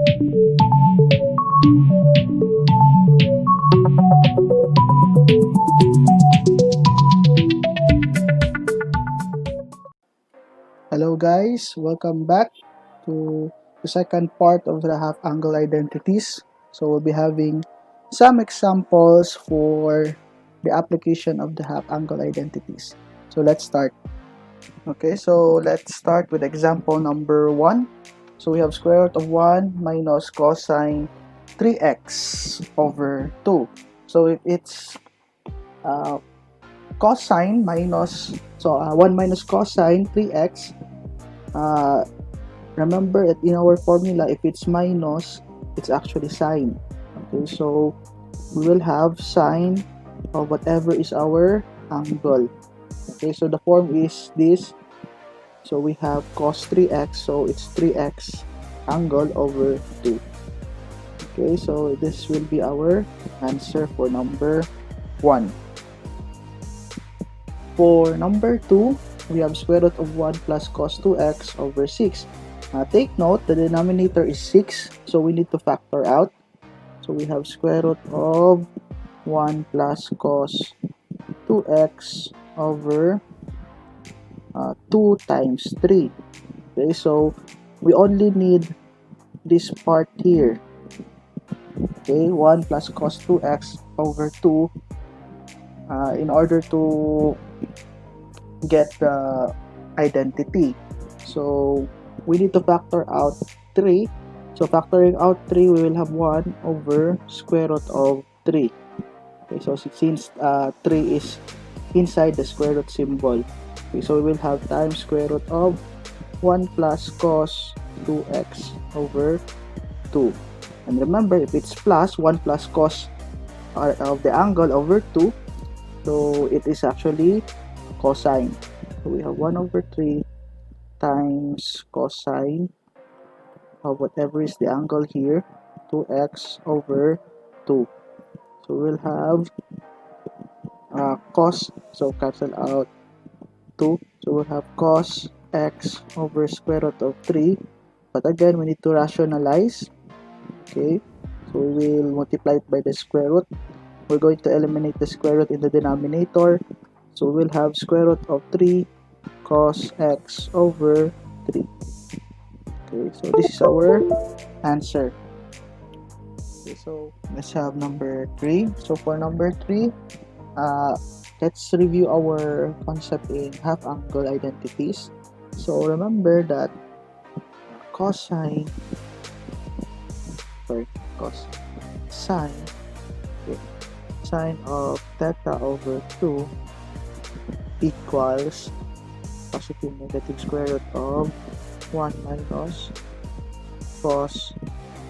Hello guys, welcome back to the second part of the half angle identities. So we'll be having some examples for the application of the half angle identities. So let's start. Okay, so let's start with example number 1. So we have square root of 1 minus cosine 3x over 2. So if it's cosine minus, 1 minus cosine 3x, remember that in our formula, if it's minus, it's actually sine. Okay, so we will have sine of whatever is our angle. Okay, so the form is this. So we have cos 3x, so it's 3x angle over 2. Okay, so this will be our answer for number 1. For number 2, we have square root of 1 plus cos 2x over 6. Take note, the denominator is 6, so we need to factor out. So we have square root of 1 plus cos 2x over 2 times 3. Okay, so we only need this part here. Okay, 1 plus cos 2x over 2 in order to get the identity. So we need to factor out 3. So factoring out 3, we will have 1 over square root of 3. Okay, so since 3 is inside the square root symbol, okay, so we will have times square root of 1 plus cos 2x over 2. And remember, if it's plus, 1 plus cos of the angle over 2, so it is actually cosine. So we have 1 over 3 times cosine of whatever is the angle here, 2x over 2. So we'll have cos, so cancel out 2. So we'll have cos x over square root of 3. But again, we need to rationalize. Okay, so we will multiply it by the square root. We're going to eliminate the square root in the denominator. So we'll have square root of 3 cos x over 3. Okay, so this is our answer. Okay, so let's have number 3. So for number 3, let's review our concept in half angle identities. So remember that sine of theta over 2 equals positive negative square root of 1 minus cos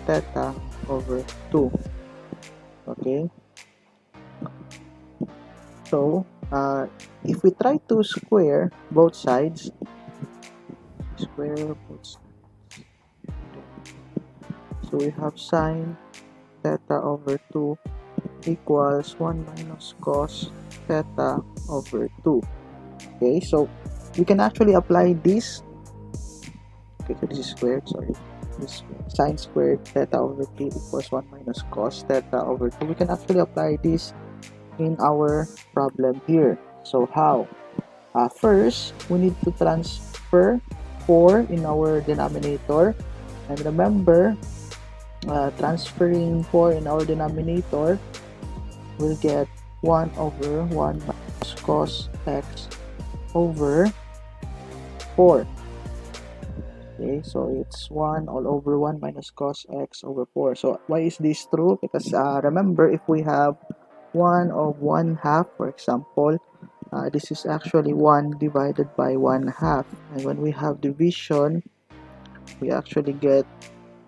theta over 2. Okay, so if we try to square both sides, so we have sine theta over 2 equals 1 minus cos theta over 2. Okay, so we can actually apply this. Okay, so this is squared, sorry. This sine squared theta over 3 equals 1 minus cos theta over 2. We can actually apply this in our problem here. So how? First, we need to transfer 4 in our denominator. And remember, transferring 4 in our denominator, we'll get 1 over 1 minus cos x over 4. Okay, so it's 1 all over 1 minus cos x over 4. So why is this true? Because remember, if we have 1 of 1 half, for example, this is actually 1 divided by 1 half. And when we have division, we actually get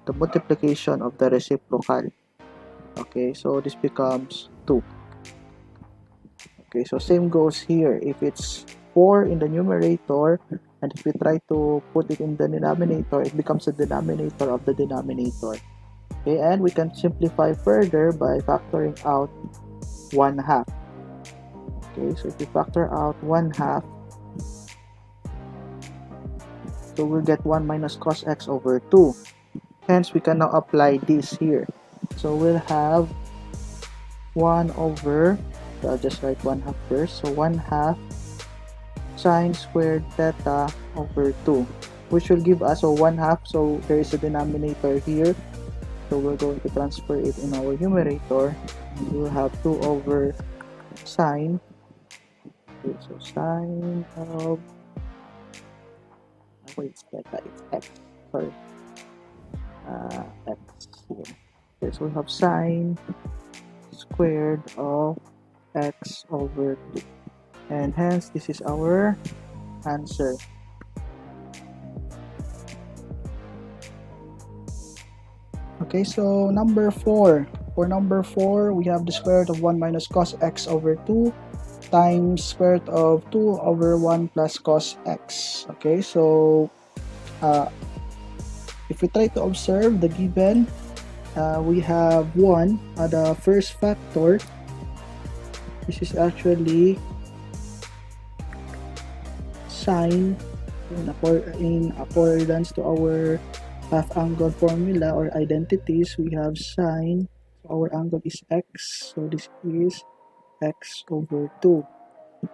the multiplication of the reciprocal. Okay, so this becomes 2. Okay, so same goes here. If it's 4 in the numerator, and if we try to put it in the denominator, it becomes the denominator of the denominator. Okay, and we can simplify further by factoring out 1 half. Okay, so if we factor out 1 half, so we'll get 1 minus cos x over 2. Hence, we can now apply this here. So we'll have 1 over, so I'll just write 1/2 first. So 1/2 sine squared theta over 2, which will give us, so 1/2, so there is a denominator here. So we're going to transfer it in our numerator. We'll have 2 over sine. Okay, so sine of, wait, it's theta, it's x. Sorry. X here. Okay, so we have sine squared of x over 2. And hence, this is our answer. Okay, so number 4. For number 4, we have the square root of 1 minus cos x over 2 times square root of 2 over 1 plus cos x. Okay, so if we try to observe the given, we have 1, the first factor. This is actually sine in accordance to our half angle formula or identities. We have sine, so our angle is x, so this is x over 2.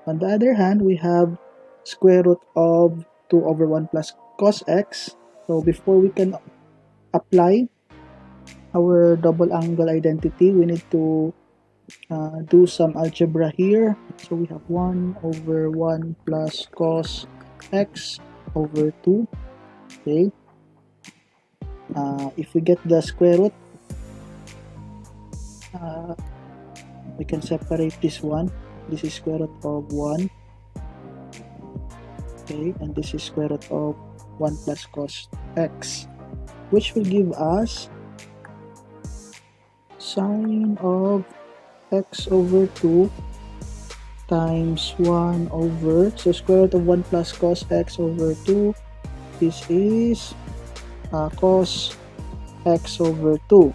On the other hand, we have square root of 2 over 1 plus cos x. So before we can apply our double angle identity, we need to do some algebra here. So we have 1 over 1 plus cos x over 2. Okay. If we get the square root, we can separate this one. This is square root of 1. Okay, and this is square root of 1 plus cos x, which will give us sine of x over 2 times 1 over, so square root of 1 plus cos x over 2, this is cos x over 2.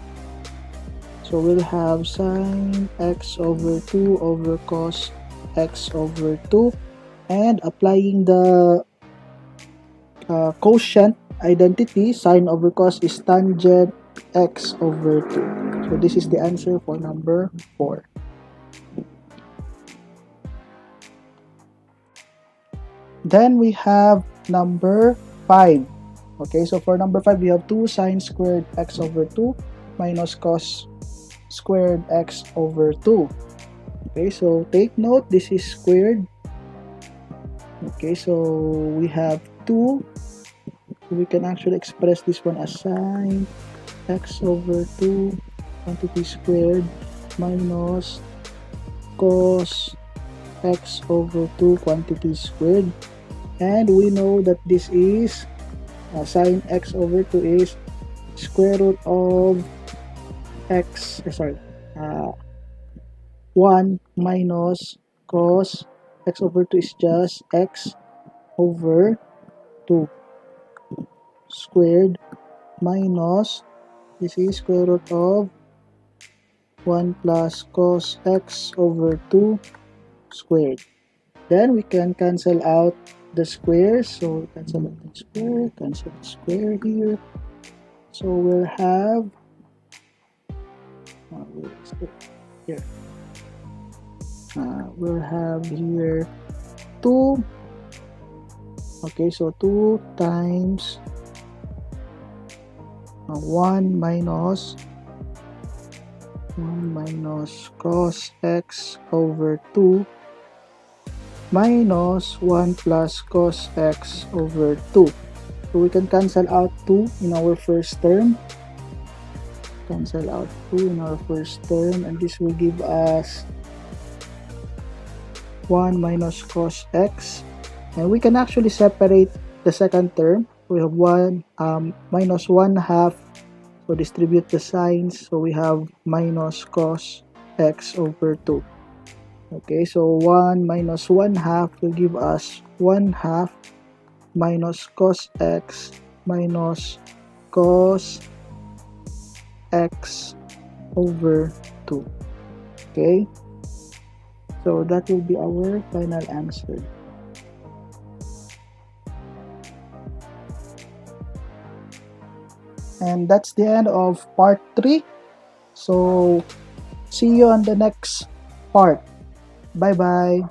So we'll have sine x over 2 over cos x over 2, and applying the quotient identity, sine over cos is tangent x over 2. So this is the answer for number 4. Then we have number 5. Okay, so for number 5, we have 2 sine squared x over 2 minus cos squared x over 2. Okay, so take note, this is squared. Okay, so we have 2. We can actually express this one as sine x over 2 quantity squared minus cos x over 2 quantity squared. And we know that this is sine x over 2 is square root of x, 1 minus cos x over 2 is just x over 2 squared minus, this is square root of 1 plus cos x over 2 squared. Then we can cancel out the squares, so cancel out the square, cancel the square here. So we'll have here. We'll have here 2. Okay, so 2 times 1 minus cos x over 2 minus 1 plus cos x over 2. So we can cancel out 2 in our first term. Cancel out 2 in our first term, and this will give us 1 minus cos x. And we can actually separate the second term. We have 1 minus 1/2. So distribute the signs. So we have minus cos x over 2. Okay, so 1 minus 1/2 will give us 1/2 minus cos x minus cos x over 2. Okay, so that will be our final answer. And that's the end of part 3. So see you on the next part. Bye bye.